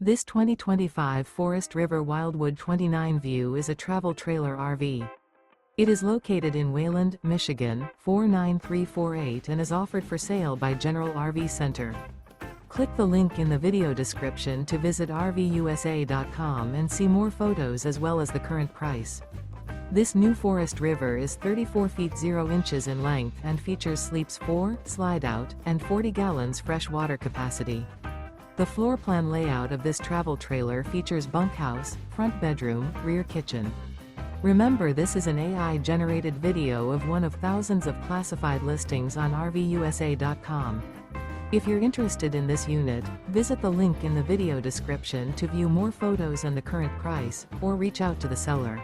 This 2025 Forest River Wildwood 29 View is a travel trailer RV. It is located in Wayland, Michigan, 49348 and is offered for sale by General RV Center. Click the link in the video description to visit RVUSA.com and see more photos as well as the current price. This new Forest River is 34 feet 0 inches in length and features sleeps 4, Slideout, and 40 gallons fresh water capacity. The floor plan layout of this travel trailer features bunkhouse, front bedroom, rear kitchen. Remember, this is an AI-generated video of one of thousands of classified listings on RVUSA.com. If you're interested in this unit, visit the link in the video description to view more photos and the current price, or reach out to the seller.